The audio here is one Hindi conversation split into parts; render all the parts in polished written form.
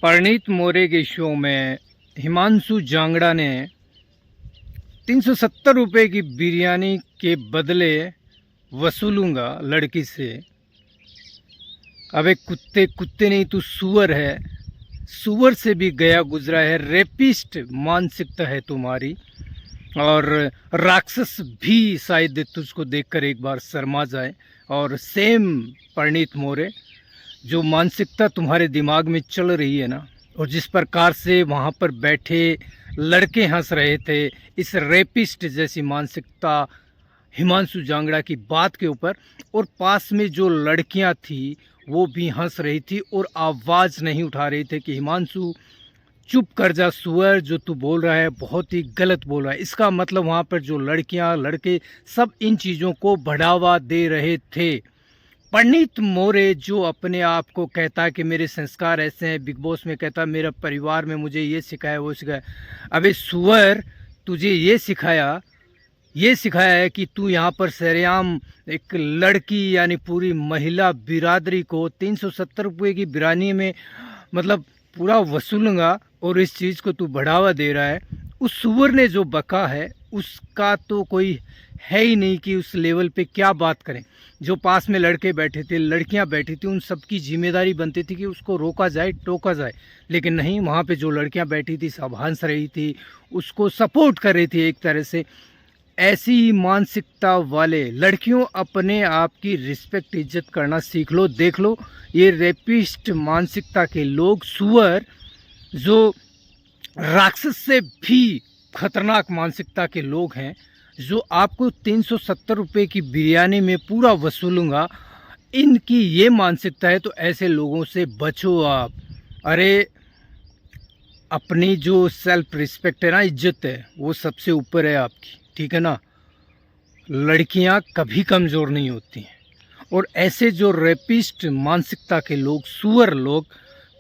परिणीत मोरे के शो में हिमांशु जांगड़ा ने 370 रुपए की बिरयानी के बदले वसूलूंगा लड़की से। अबे कुत्ते कुत्ते नहीं, तू सुअर है। सुअर से भी गया गुजरा है। रेपिस्ट मानसिकता है तुम्हारी। और राक्षस भी शायद तुझको देखकर एक बार शर्मा जाए। और सेम परिणीत मोरे, जो मानसिकता तुम्हारे दिमाग में चल रही है ना, और जिस प्रकार से वहाँ पर बैठे लड़के हंस रहे थे इस रेपिस्ट जैसी मानसिकता हिमांशु जांगड़ा की बात के ऊपर, और पास में जो लड़कियां थी वो भी हंस रही थी और आवाज़ नहीं उठा रही थी कि हिमांशु चुप कर जा सुअर, जो तू बोल रहा है बहुत ही गलत बोल रहा है। इसका मतलब वहाँ पर जो लड़कियां लड़के सब इन चीज़ों को बढ़ावा दे रहे थे। परिणीत मोरे जो अपने आप को कहता है कि मेरे संस्कार ऐसे हैं, बिग बॉस में कहता है मेरा परिवार में मुझे ये सिखाया वो सिखाया। अबे सुअर, तुझे ये सिखाया है कि तू यहाँ पर सरेआम एक लड़की यानी पूरी महिला बिरादरी को 370 रुपये की बिरानी में मतलब पूरा वसूलूंगा, और इस चीज़ को तू बढ़ावा दे रहा है। उस सुअर ने जो बका है उसका तो कोई है ही नहीं कि उस लेवल पे क्या बात करें। जो पास में लड़के बैठे थे, लड़कियां बैठी थी, उन सबकी जिम्मेदारी बनती थी कि उसको रोका जाए, टोका जाए। लेकिन नहीं, वहाँ पे जो लड़कियां बैठी थी सब हंस रही थी, उसको सपोर्ट कर रही थी एक तरह से। ऐसी मानसिकता वाले लड़कियों, अपने आप की रिस्पेक्ट इज्जत करना सीख लो। देख लो ये रेपिस्ट मानसिकता के लोग, सुअर जो राक्षस से भी खतरनाक मानसिकता के लोग हैं, जो आपको 370 रुपये की बिरयानी में पूरा वसूलूंगा, इनकी ये मानसिकता है। तो ऐसे लोगों से बचो आप। अरे अपनी जो सेल्फ रिस्पेक्ट है ना, इज्जत है, वो सबसे ऊपर है आपकी, ठीक है ना। लड़कियां कभी कमज़ोर नहीं होती हैं। और ऐसे जो रेपिस्ट मानसिकता के लोग, सुअर लोग,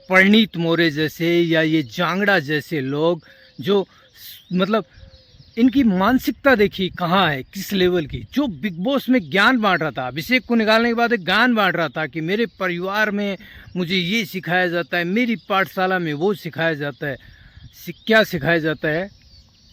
परिणीत मोरे जैसे या ये जांगड़ा जैसे लोग, जो मतलब इनकी मानसिकता देखिए कहाँ है, किस लेवल की। जो बिग बॉस में ज्ञान बांट रहा था, अभिषेक को निकालने के बाद एक ज्ञान बांट रहा था कि मेरे परिवार में मुझे ये सिखाया जाता है, मेरी पाठशाला में वो सिखाया जाता है। क्या सिखाया जाता है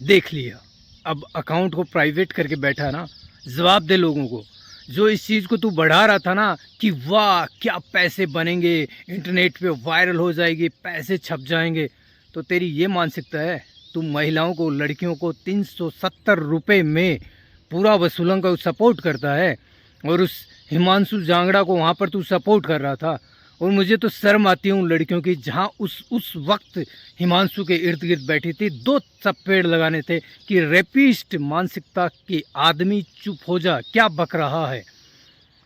देख लिया। अब अकाउंट को प्राइवेट करके बैठा ना, जवाब दे लोगों को। जो इस चीज़ को तू बढ़ा रहा था ना कि वाह क्या पैसे बनेंगे, इंटरनेट पे वायरल हो जाएगी, पैसे छप जाएंगे, तो तेरी ये मानसिकता है। तू महिलाओं को, लड़कियों को 370 रुपये में पूरा वसूलन का सपोर्ट करता है, और उस हिमांशु जांगड़ा को वहाँ पर तू सपोर्ट कर रहा था। और मुझे तो शर्म आती है उन लड़कियों की, जहाँ उस वक्त हिमांशु के इर्द गिर्द बैठी थी। दो चप्पेड़ लगाने थे कि रेपिस्ट मानसिकता के आदमी चुप हो जा, क्या बक रहा है।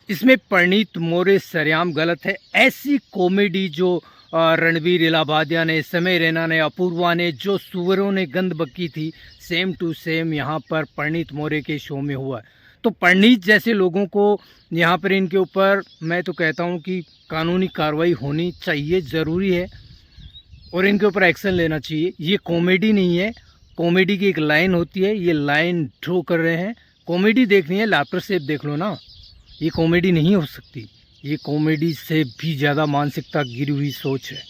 इसमें परिणीत मोरे सरेआम गलत है। ऐसी कॉमेडी जो रणवीर इलाहाबादिया ने, समय रैना ने, अपूर्वा ने, जो सुअरों ने गंद बकी थी, सेम टू सेम यहाँ पर परिणीत मोरे के शो में हुआ। तो परिणीत जैसे लोगों को यहाँ पर इनके ऊपर मैं तो कहता हूँ कि कानूनी कार्रवाई होनी चाहिए, ज़रूरी है, और इनके ऊपर एक्शन लेना चाहिए। ये कॉमेडी नहीं है। कॉमेडी की एक लाइन होती है, ये लाइन ड्रॉ कर रहे हैं। कॉमेडी देखनी है, लाफ्टर शेफ देख लो ना। ये कॉमेडी नहीं हो सकती, ये कॉमेडी से भी ज़्यादा मानसिकता गिरी हुई सोच है।